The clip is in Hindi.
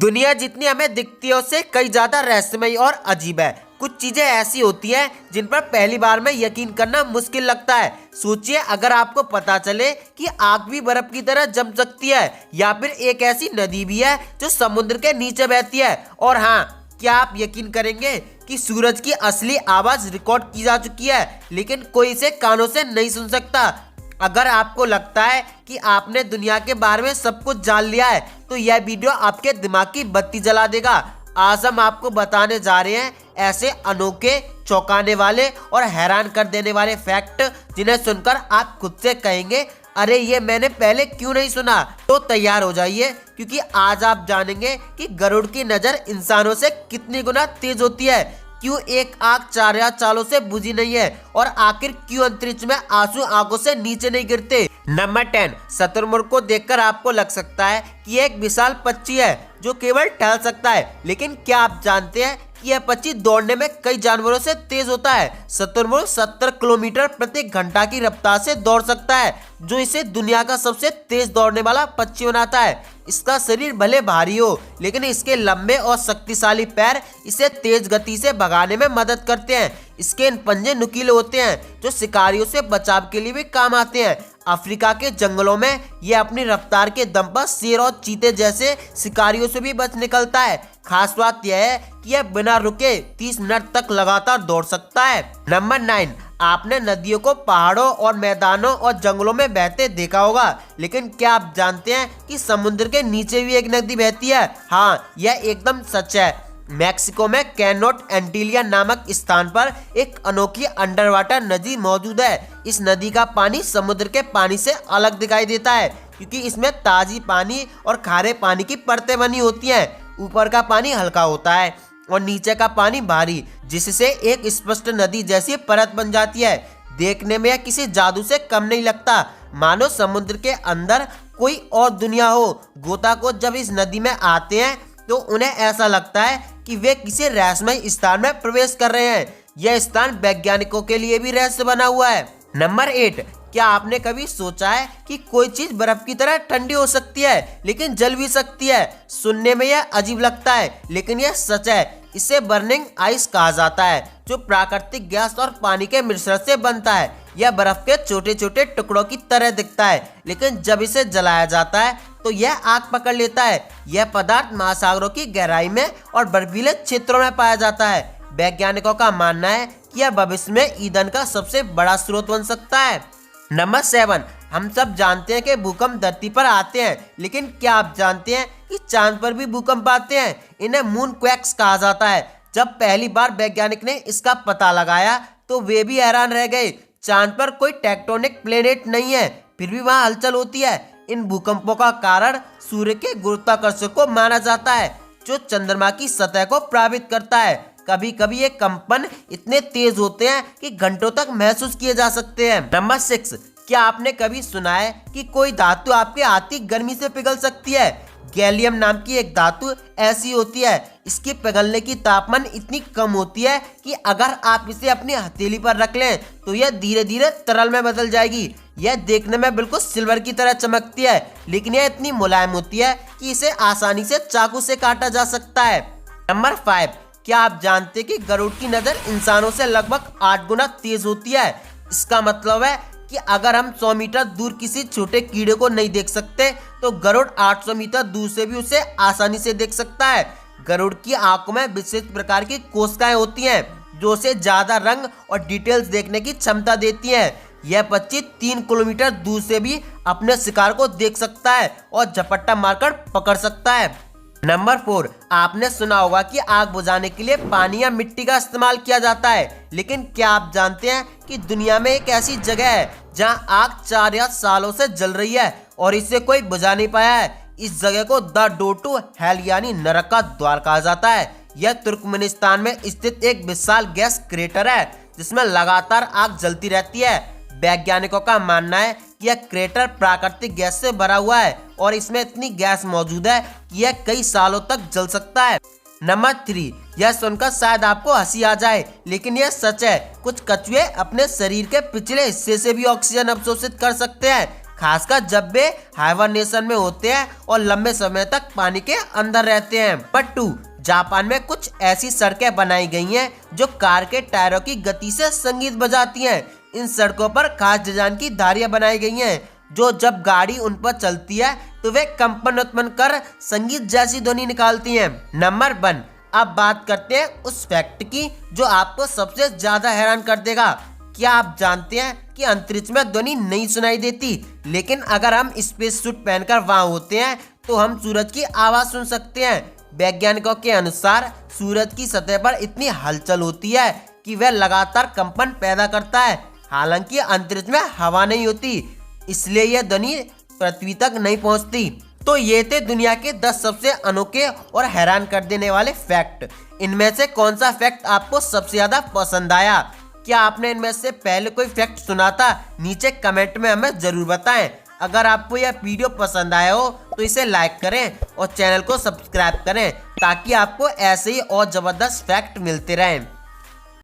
दुनिया जितनी हमें दिखती है उससे कई ज्यादा रहस्यमयी और अजीब है। कुछ चीजें ऐसी होती हैं जिन पर पहली बार में यकीन करना मुश्किल लगता है। सोचिए अगर आपको पता चले कि आग भी बर्फ की तरह जम सकती है, या फिर एक ऐसी नदी भी है जो समुद्र के नीचे बहती है। और हाँ, क्या आप यकीन करेंगे कि सूरज की असली आवाज रिकॉर्ड की जा चुकी है, लेकिन कोई इसे कानों से नहीं सुन सकता। अगर आपको लगता है कि आपने दुनिया के बारे में सब कुछ जान लिया है, तो यह वीडियो आपके दिमाग की बत्ती जला देगा। आज हम आपको बताने जा रहे हैं ऐसे अनोखे, चौंकाने वाले और हैरान कर देने वाले फैक्ट जिन्हें सुनकर आप खुद से कहेंगे, अरे ये मैंने पहले क्यों नहीं सुना। तो तैयार हो जाइए, क्योंकि आज आप जानेंगे कि गरुड़ की नजर इंसानों से कितनी गुना तेज होती है, क्यों एक आग 4000 सालों से बुझी नहीं है, और आखिर क्यों अंतरिक्ष में आंसू आंखों से नीचे नहीं गिरते। नंबर 10, शुतुरमुर्ग को देखकर आपको लग सकता है कि एक विशाल पक्षी है जो केवल टहल सकता है, लेकिन क्या आप जानते हैं कि यह पक्षी दौड़ने में कई जानवरों से तेज होता है। शुतुरमुर्ग 70 किलोमीटर प्रति घंटा की रफ्तार से दौड़ सकता है, जो इसे दुनिया का सबसे तेज दौड़ने वाला पक्षी बनाता है। इसका शरीर भले भारी हो, लेकिन इसके लंबे और शक्तिशाली पैर इसे तेज गति से भगाने में मदद करते हैं। इसके इन पंजे नुकीले होते हैं जो शिकारियों से बचाव के लिए भी काम आते हैं। अफ्रीका के जंगलों में यह अपनी रफ्तार के दम पर शेर और चीते जैसे शिकारियों से भी बच निकलता है। खास बात यह है कि यह बिना रुके 30 मिनट तक लगातार दौड़ सकता है। नंबर 9, आपने नदियों को पहाड़ों और मैदानों और जंगलों में बहते देखा होगा, लेकिन क्या आप जानते हैं कि समुद्र के नीचे भी एक नदी बहती है? हाँ, यह एकदम सच है। मैक्सिको में कैनोट एंटिलिया नामक स्थान पर एक अनोखी अंडर वाटर नदी मौजूद है। इस नदी का पानी समुद्र के पानी से अलग दिखाई देता है, क्योंकि इसमें ताजी पानी और खारे पानी की परतें बनी होती हैं। ऊपर का पानी हल्का होता है और नीचे का पानी भारी, जिससे एक स्पष्ट नदी जैसी परत बन जाती है। देखने में यह किसी जादू से कम नहीं लगता, मानो समुद्र के अंदर कोई और दुनिया हो। गोताखोर जब इस नदी में आते हैं तो उन्हें ऐसा लगता है कि वे किसी रहस्यमय स्थान में प्रवेश कर रहे हैं। यह स्थान वैज्ञानिकों के लिए भी रहस्य बना हुआ है। नंबर 8, क्या आपने कभी सोचा है कि कोई चीज बर्फ की तरह ठंडी हो सकती है लेकिन जल भी सकती है? सुनने में यह अजीब लगता है, लेकिन यह सच है। इसे बर्निंग आइस कहा जाता है, जो प्राकृतिक गैस और पानी के मिश्रण से बनता है। यह बर्फ के छोटे छोटे टुकड़ों की तरह दिखता है, लेकिन जब इसे जलाया जाता है तो यह आग पकड़ लेता है। यह पदार्थ महासागरों की गहराई में और बर्फीले क्षेत्रों में पाया जाता है। वैज्ञानिकों का मानना है कि यह भविष्य में ईंधन का सबसे बड़ा स्रोत बन सकता है। नंबर 7, हम सब जानते हैं कि भूकंप धरती पर आते हैं, लेकिन क्या आप जानते हैं कि चांद पर भी भूकंप आते हैं? इन्हें मून क्वैक्स कहा जाता है। जब पहली बार वैज्ञानिक ने इसका पता लगाया तो वे भी हैरान रह गए। चांद पर कोई टेक्टोनिक प्लेनेट नहीं है, फिर भी वहां हलचल होती है। इन भूकंपों का कारण सूर्य के गुरुत्वाकर्षण को माना जाता है, जो चंद्रमा की सतह को प्रभावित करता है। कभी कभी ये कंपन इतने तेज होते हैं कि घंटों तक महसूस किए जा सकते हैं। नंबर 6, क्या आपने कभी सुना है कि कोई धातु आपके हाथ की गर्मी से पिघल सकती है? गैलियम नाम की एक धातु ऐसी होती है। इसकी पिघलने की तापमान इतनी कम होती है कि अगर आप इसे अपनी हथेली पर रख लें तो यह धीरे धीरे तरल में बदल जाएगी। यह देखने में बिल्कुल सिल्वर की तरह चमकती है, लेकिन यह इतनी मुलायम होती है कि इसे आसानी से चाकू से काटा जा सकता है। नंबर 5, क्या आप जानते हैं कि गरुड़ की नजर इंसानों से लगभग 8 गुना तेज होती है? इसका मतलब है कि अगर हम 100 मीटर दूर किसी छोटे कीड़े को नहीं देख सकते, तो गरुड़ 800 मीटर दूर से भी उसे आसानी से देख सकता है। गरुड़ की आंखों में विशेष प्रकार की कोशिकाएं होती हैं, जो उसे ज्यादा रंग और डिटेल्स देखने की क्षमता देती हैं। यह पक्षी 3 किलोमीटर दूर से भी अपने शिकार को देख सकता है और झपट्टा मारकर पकड़ सकता है। नंबर 4, आपने सुना होगा कि आग बुझाने के लिए पानी या मिट्टी का इस्तेमाल किया जाता है, लेकिन क्या आप जानते हैं कि दुनिया में एक ऐसी जगह है जहां आग 4000 सालों से जल रही है और इसे कोई बुझा नहीं पाया है? इस जगह को द डोर टू हेल यानी नरक का द्वार कहा जाता है। यह तुर्कमेनिस्तान में स्थित एक विशाल गैस क्रेटर है, जिसमें लगातार आग जलती रहती है। वैज्ञानिकों का मानना है कि यह क्रेटर प्राकृतिक गैस से भरा हुआ है और इसमें इतनी गैस मौजूद है कि यह कई सालों तक जल सकता है। नंबर 3, यह सुनकर शायद आपको हंसी आ जाए, लेकिन यह सच है। कुछ कछुए अपने शरीर के पिछले हिस्से से भी ऑक्सीजन अवशोषित कर सकते हैं। खासकर जब वे हाइबरनेशन में होते हैं और लंबे समय तक पानी के अंदर रहते हैं। नंबर 2, जापान में कुछ ऐसी सड़कें बनाई गई हैं जो कार के टायरों की गति से संगीत बजाती हैं। इन सड़कों पर खास डिजाइन की धारियां बनाई गई हैं जो जब गाड़ी उन पर चलती है तो वे कंपन उत्पन्न कर संगीत जैसी ध्वनि निकालती हैं। नंबर 1, अब बात करते हैं उस फैक्ट की जो आपको सबसे ज्यादा हैरान कर देगा। क्या आप जानते हैं कि अंतरिक्ष में ध्वनि नहीं सुनाई देती, लेकिन अगर हम स्पेस सूट पहनकर वहां होते हैं तो हम सूरज की आवाज सुन सकते हैं। वैज्ञानिकों के अनुसार सूरज की सतह पर इतनी हलचल होती है कि वह लगातार कंपन पैदा करता है। हालांकि अंतरिक्ष में हवा नहीं होती, इसलिए यह ध्वनि पृथ्वी तक नहीं पहुंचती। तो ये थे दुनिया के 10 सबसे अनोखे और हैरान कर देने वाले फैक्ट। इनमें से कौन सा फैक्ट आपको सबसे ज्यादा पसंद आया? क्या आपने इनमें से पहले कोई फैक्ट सुना था? नीचे कमेंट में हमें जरूर बताएं। अगर आपको यह वीडियो पसंद आया हो तो इसे लाइक करें और चैनल को सब्सक्राइब करें ताकि आपको ऐसे ही और जबरदस्त फैक्ट मिलते रहें।